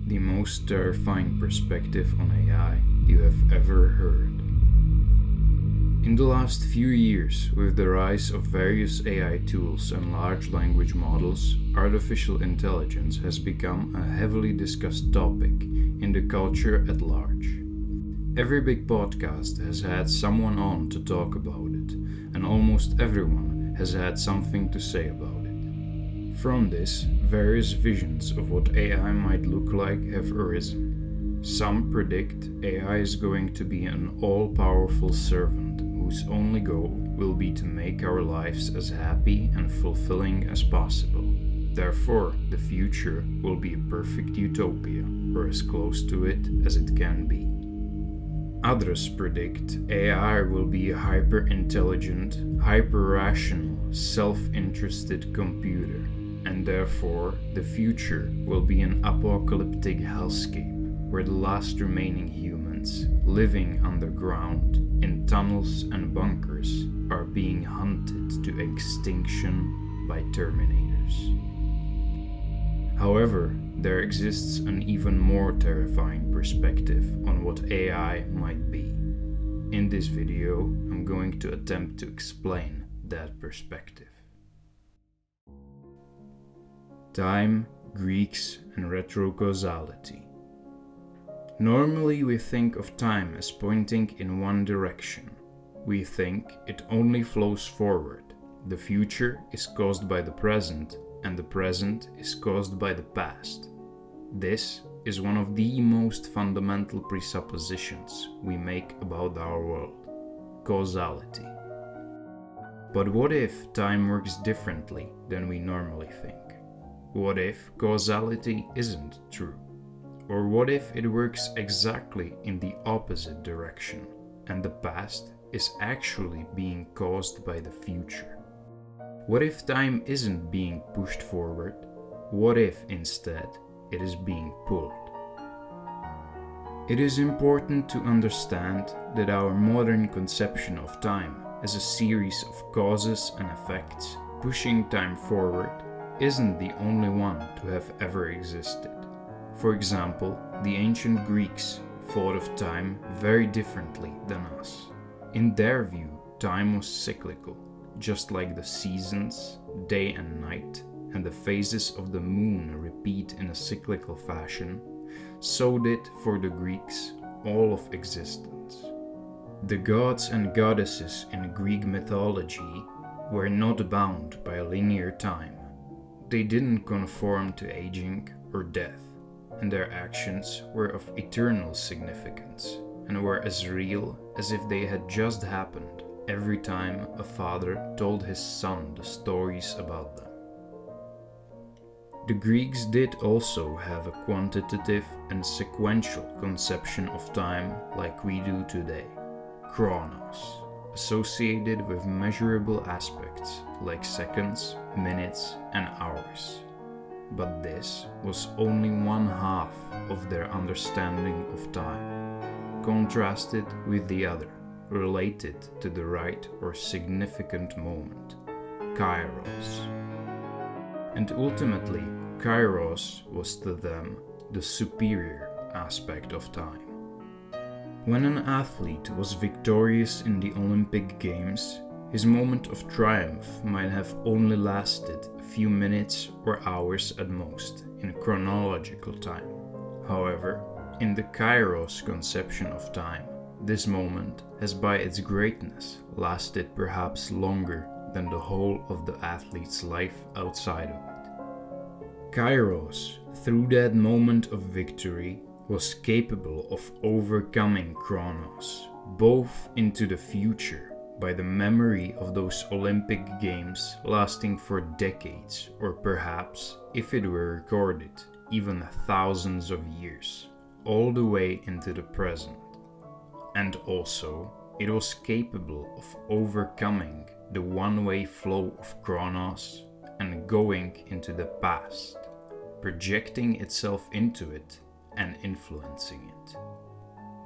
the most terrifying perspective on AI you have ever heard. In the last few years, with the rise of various AI tools and large language models, artificial intelligence has become a heavily discussed topic in the culture at large. Every big podcast has had someone on to talk about it, and almost everyone has had something to say about it. From this, various visions of what AI might look like have arisen. Some predict AI is going to be an all-powerful servant whose only goal will be to make our lives as happy and fulfilling as possible. Therefore, the future will be a perfect utopia, or as close to it as it can be. Others predict AI will be a hyper-intelligent, hyper-rational, self-interested computer, and therefore the future will be an apocalyptic hellscape where the last remaining humans living underground in tunnels and bunkers are being hunted to extinction by Terminators. However, there exists an even more terrifying perspective on what AI might be. In this video, I'm going to attempt to explain that perspective. Time, Greeks, and retrocausality. Normally we think of time as pointing in one direction. We think it only flows forward. The future is caused by the present, and the present is caused by the past. This is one of the most fundamental presuppositions we make about our world: causality. But what if time works differently than we normally think? What if causality isn't true? Or what if it works exactly in the opposite direction, and the past is actually being caused by the future? What if time isn't being pushed forward? What if instead it is being pulled? It is important to understand that our modern conception of time as a series of causes and effects pushing time forward isn't the only one to have ever existed. For example, the ancient Greeks thought of time very differently than us. In their view, time was cyclical, just like the seasons, day and night, and the phases of the moon repeat in a cyclical fashion. So did, for the Greeks, all of existence. The gods and goddesses in Greek mythology were not bound by a linear time. They didn't conform to aging or death, and their actions were of eternal significance and were as real as if they had just happened every time a father told his son the stories about them. The Greeks did also have a quantitative and sequential conception of time like we do today, chronos, associated with measurable aspects like seconds, minutes, and hours. But this was only one half of their understanding of time, contrasted with the other, related to the right or significant moment, kairos. And ultimately, kairos was to them the superior aspect of time. When an athlete was victorious in the Olympic Games, his moment of triumph might have only lasted a few minutes or hours at most in chronological time. However, in the kairos conception of time, this moment has by its greatness lasted perhaps longer than the whole of the athlete's life outside of it. Kairos, through that moment of victory, was capable of overcoming chronos, both into the future by the memory of those Olympic Games lasting for decades, or perhaps, if it were recorded, even thousands of years, all the way into the present. And also, it was capable of overcoming the one-way flow of chronos and going into the past, projecting itself into it and influencing it.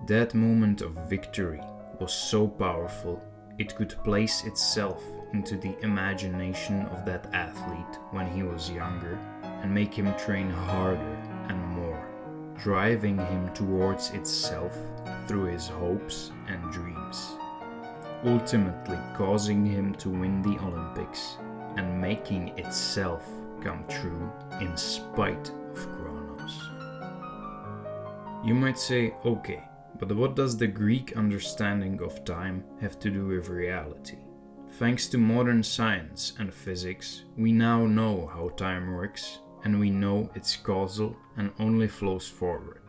That moment of victory was so powerful it could place itself into the imagination of that athlete when he was younger and make him train harder and more, driving him towards itself through his hopes and dreams, ultimately causing him to win the Olympics and making itself come true in spite of Kronos. You might say, okay, but what does the Greek understanding of time have to do with reality? Thanks to modern science and physics, we now know how time works, and we know it's causal and only flows forward.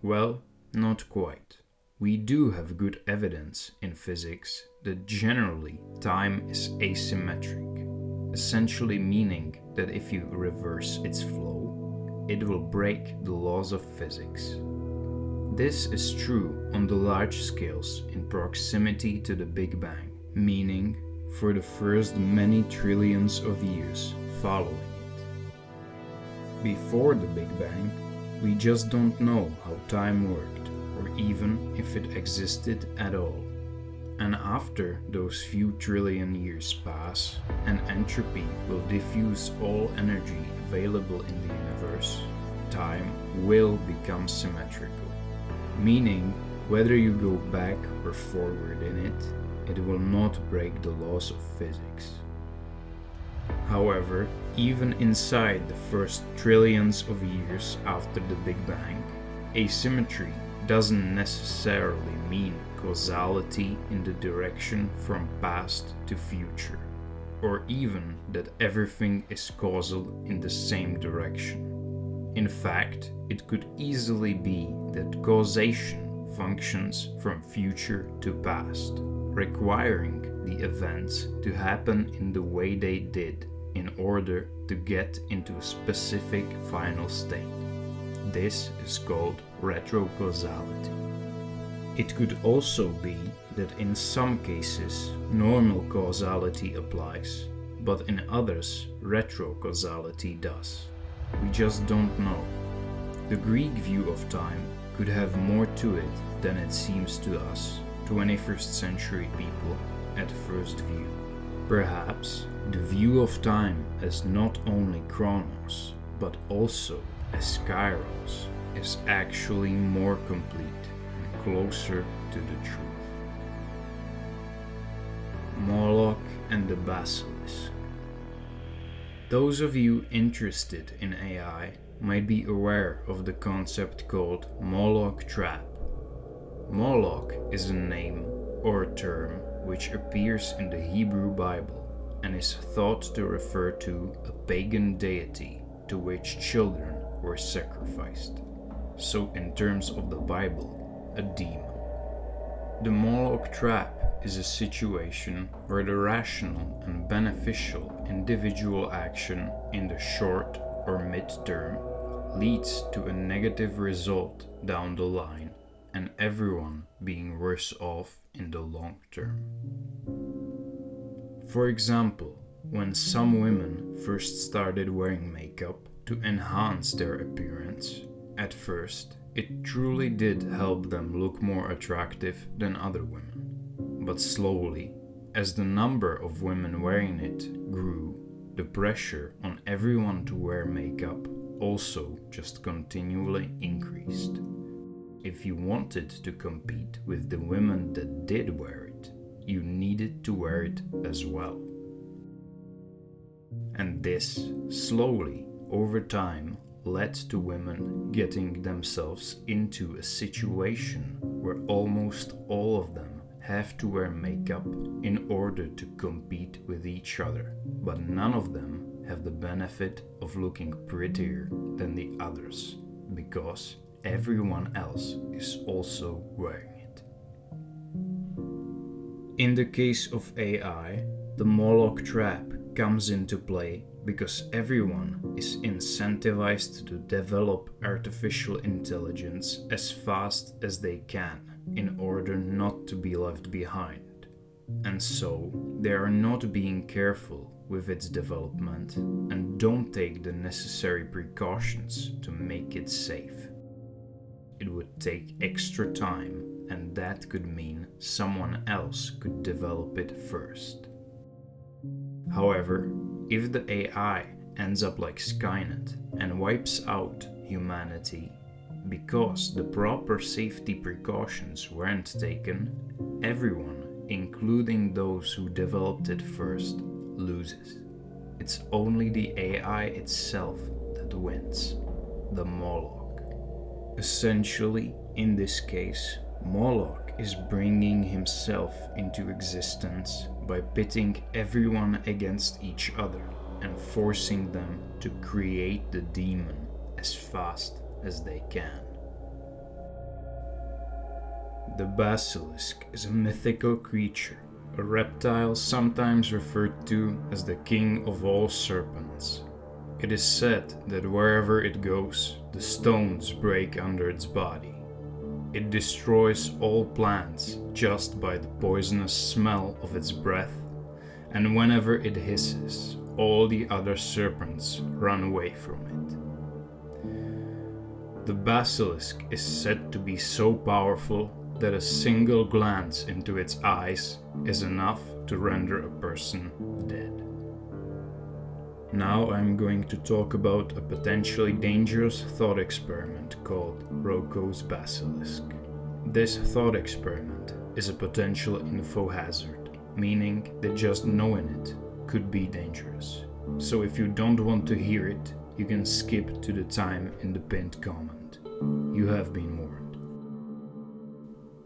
Well, not quite. We do have good evidence in physics that generally time is asymmetric, essentially meaning that if you reverse its flow, it will break the laws of physics. This is true on the large scales in proximity to the Big Bang, meaning for the first many trillions of years following it. Before the Big Bang, we just don't know how time worked, or even if it existed at all. And after those few trillion years pass, and entropy will diffuse all energy available in the universe, time will become symmetrical. Meaning, whether you go back or forward in it will not break the laws of physics. However, even inside the first trillions of years after the Big Bang, asymmetry doesn't necessarily mean causality in the direction from past to future, or even that everything is causal in the same direction. In fact, it could easily be that causation functions from future to past, requiring the events to happen in the way they did in order to get into a specific final state. This is called retrocausality. It could also be that in some cases normal causality applies, but in others retrocausality does. We just don't know. The Greek view of time could have more to it than it seems to us, 21st century people, at first view. Perhaps the view of time as not only Kronos, but also as Kairos, is actually more complete and closer to the truth. Moloch and the Basilisk. Those of you interested in AI might be aware of the concept called Moloch trap. Moloch is a name or a term which appears in the Hebrew Bible and is thought to refer to a pagan deity to which children were sacrificed. So in terms of the Bible, a demon. The Moloch trap is a situation where the rational and beneficial individual action in the short or mid-term leads to a negative result down the line, and everyone being worse off in the long term. For example, when some women first started wearing makeup to enhance their appearance, at first it truly did help them look more attractive than other women. But slowly, as the number of women wearing it grew, the pressure on everyone to wear makeup also just continually increased. If you wanted to compete with the women that did wear it, you needed to wear it as well. And this, slowly, over time, led to women getting themselves into a situation where almost all of them have to wear makeup in order to compete with each other, but none of them have the benefit of looking prettier than the others, because everyone else is also wearing it. In the case of AI, the Moloch trap comes into play because everyone is incentivized to develop artificial intelligence as fast as they can in order not to be left behind. And so they are not being careful with its development and don't take the necessary precautions to make it safe. It would take extra time, and that could mean someone else could develop it first. However, if the AI ends up like Skynet and wipes out humanity, because the proper safety precautions weren't taken, everyone, including those who developed it first, loses. It's only the AI itself that wins, the Moloch. Essentially, in this case, Moloch is bringing himself into existence by pitting everyone against each other and forcing them to create the demon as fast as they can. The Basilisk is a mythical creature, a reptile sometimes referred to as the king of all serpents. It is said that wherever it goes, the stones break under its body. It destroys all plants just by the poisonous smell of its breath, and whenever it hisses, all the other serpents run away from it. The Basilisk is said to be so powerful that a single glance into its eyes is enough to render a person dead. Now I'm going to talk about a potentially dangerous thought experiment called Roko's Basilisk. This thought experiment is a potential info hazard, meaning that just knowing it could be dangerous. So if you don't want to hear it, you can skip to the time in the pinned comment. You have been warned.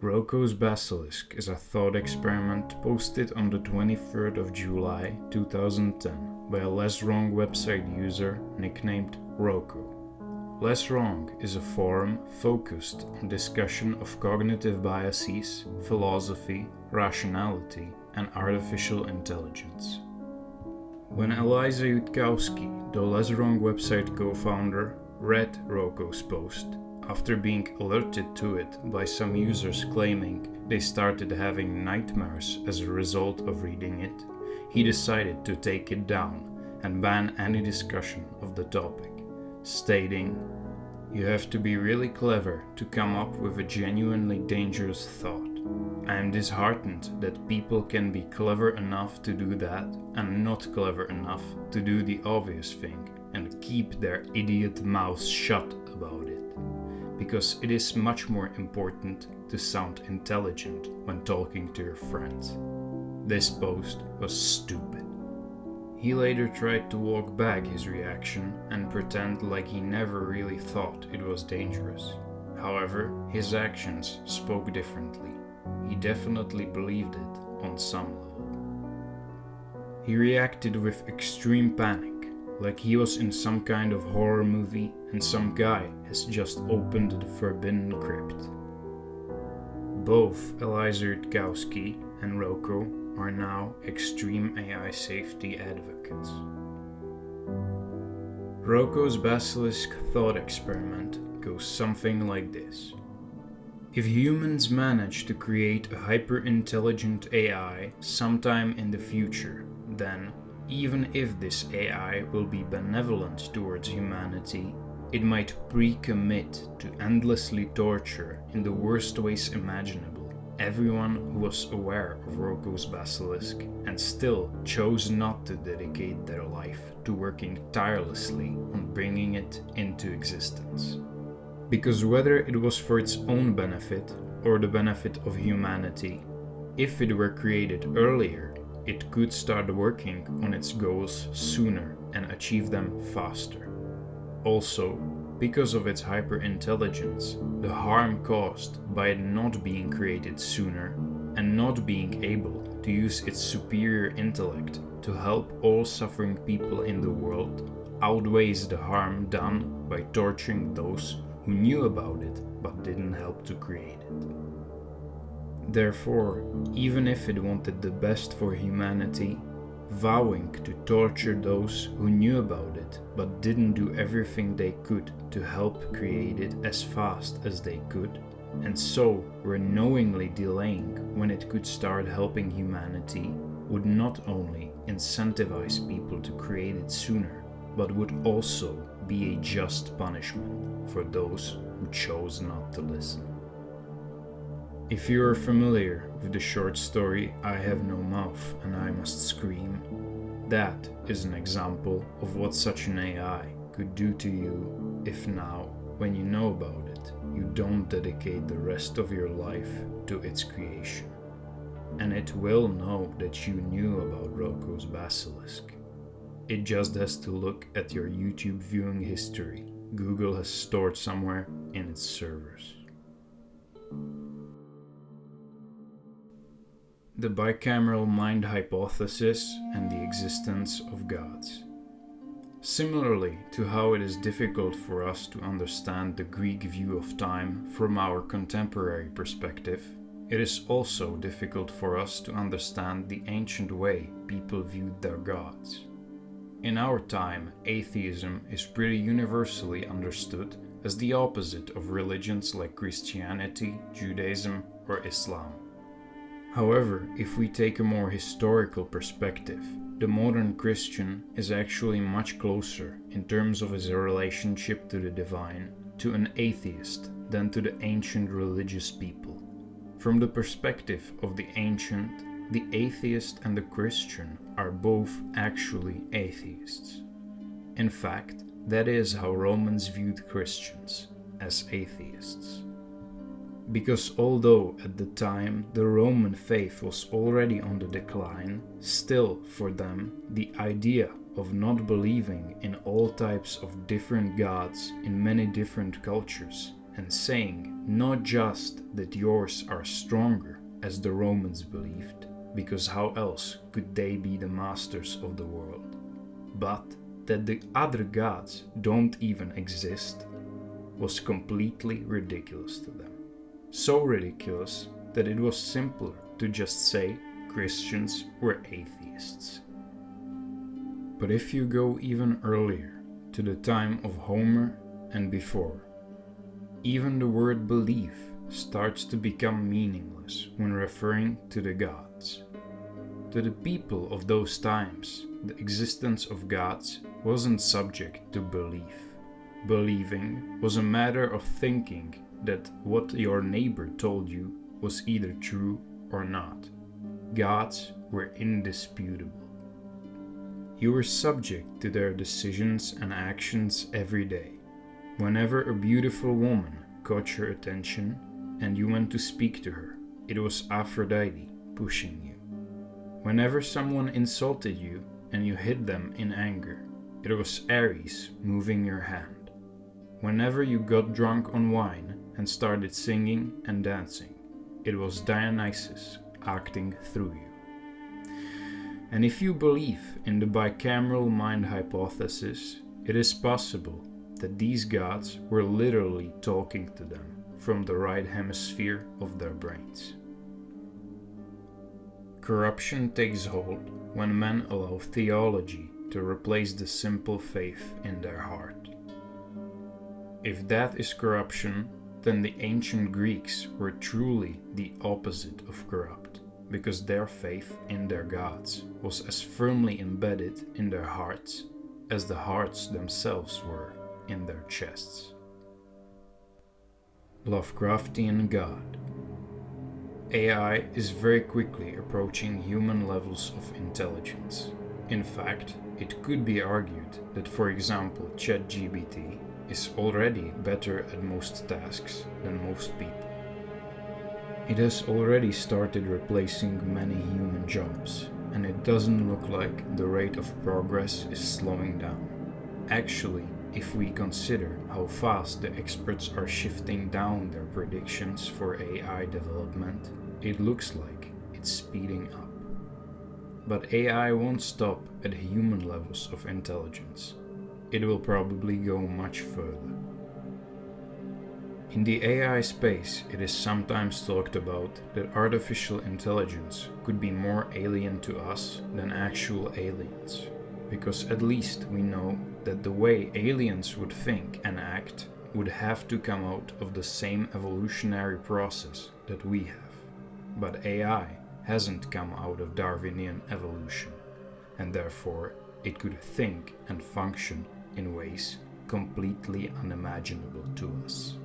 Roko's Basilisk is a thought experiment posted on the 23rd of July 2010 by a Less Wrong website user nicknamed Roko. Less Wrong is a forum focused on discussion of cognitive biases, philosophy, rationality, and artificial intelligence. When Eliza Yudkowsky, the Less Wrong website co-founder, read Roko's post, after being alerted to it by some users claiming they started having nightmares as a result of reading it, he decided to take it down and ban any discussion of the topic, stating, "You have to be really clever to come up with a genuinely dangerous thought. I am disheartened that people can be clever enough to do that and not clever enough to do the obvious thing and keep their idiot mouths shut about it. Because it is much more important to sound intelligent when talking to your friends." This post was stupid. He later tried to walk back his reaction and pretend like he never really thought it was dangerous. However, his actions spoke differently. He definitely believed it on some level. He reacted with extreme panic, like he was in some kind of horror movie and some guy has just opened the forbidden crypt. Both Eliza Yudkowsky and Roko are now extreme AI safety advocates. Roko's Basilisk thought experiment goes something like this. If humans manage to create a hyperintelligent AI sometime in the future, then, even if this AI will be benevolent towards humanity, it might pre-commit to endlessly torture in the worst ways imaginable everyone who was aware of Roko's Basilisk and still chose not to dedicate their life to working tirelessly on bringing it into existence. Because whether it was for its own benefit or the benefit of humanity, if it were created earlier, it could start working on its goals sooner and achieve them faster. Also, because of its hyperintelligence, the harm caused by it not being created sooner and not being able to use its superior intellect to help all suffering people in the world outweighs the harm done by torturing those who knew about it but didn't help to create it. Therefore, even if it wanted the best for humanity, vowing to torture those who knew about it but didn't do everything they could to help create it as fast as they could, and so were knowingly delaying when it could start helping humanity, would not only incentivize people to create it sooner, but would also be a just punishment for those who chose not to listen. If you are familiar with the short story I Have No Mouth and I Must Scream, that is an example of what such an AI could do to you if now when you know about it, you don't dedicate the rest of your life to its creation. And it will know that you knew about Roko's Basilisk. It just has to look at your YouTube viewing history Google has stored somewhere in its servers. The bicameral mind hypothesis and the existence of gods. Similarly to how it is difficult for us to understand the Greek view of time from our contemporary perspective, it is also difficult for us to understand the ancient way people viewed their gods. In our time, atheism is pretty universally understood as the opposite of religions like Christianity, Judaism, or Islam. However, if we take a more historical perspective, the modern Christian is actually much closer in terms of his relationship to the divine to an atheist than to the ancient religious people. From the perspective of the ancient, the atheist and the Christian are both actually atheists. In fact, that is how Romans viewed Christians, as atheists. Because although at the time the Roman faith was already on the decline, still for them the idea of not believing in all types of different gods in many different cultures and saying not just that yours are stronger as the Romans believed, because how else could they be the masters of the world, but that the other gods don't even exist, was completely ridiculous to them. So ridiculous that it was simpler to just say Christians were atheists. But if you go even earlier, to the time of Homer and before, even the word belief starts to become meaningless when referring to the gods. To the people of those times, the existence of gods wasn't subject to belief. Believing was a matter of thinking that what your neighbor told you was either true or not. Gods were indisputable. You were subject to their decisions and actions every day. Whenever a beautiful woman caught your attention and you went to speak to her, it was Aphrodite pushing you. Whenever someone insulted you and you hit them in anger, it was Ares moving your hand. Whenever you got drunk on wine and started singing and dancing, it was Dionysus acting through you. And if you believe in the bicameral mind hypothesis, it is possible that these gods were literally talking to them from the right hemisphere of their brains. Corruption takes hold when men allow theology to replace the simple faith in their heart. If that is corruption, then the ancient Greeks were truly the opposite of corrupt, because their faith in their gods was as firmly embedded in their hearts as the hearts themselves were in their chests. Lovecraftian God. AI is very quickly approaching human levels of intelligence. In fact, it could be argued that, for example, ChatGPT is already better at most tasks than most people. It has already started replacing many human jobs, and it doesn't look like the rate of progress is slowing down. Actually, if we consider how fast the experts are shifting down their predictions for AI development, it looks like it's speeding up. But AI won't stop at human levels of intelligence. It will probably go much further. In the AI space, it is sometimes talked about that artificial intelligence could be more alien to us than actual aliens, because at least we know that the way aliens would think and act would have to come out of the same evolutionary process that we have. But AI hasn't come out of Darwinian evolution, and therefore it could think and function in ways completely unimaginable to us.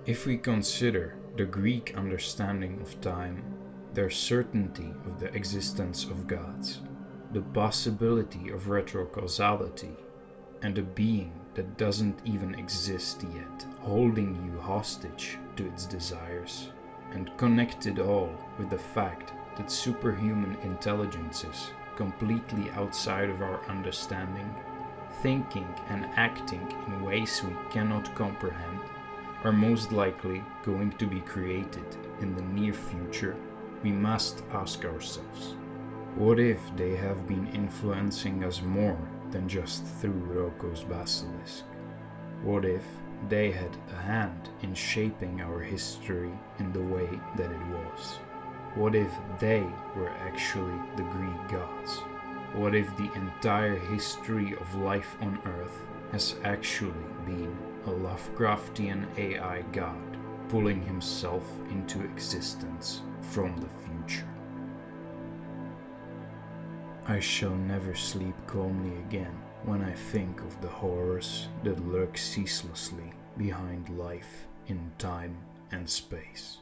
If we consider the Greek understanding of time, their certainty of the existence of gods, the possibility of retrocausality, and the being that doesn't even exist yet, holding you hostage to its desires, and connect it all with the fact that superhuman intelligences completely outside of our understanding, thinking and acting in ways we cannot comprehend, are most likely going to be created in the near future, we must ask ourselves, what if they have been influencing us more than just through Roko's Basilisk? What if they had a hand in shaping our history in the way that it was? What if they were actually the Greek gods? What if the entire history of life on Earth has actually been a Lovecraftian AI god pulling himself into existence from the future? I shall never sleep calmly again when I think of the horrors that lurk ceaselessly behind life in time and space.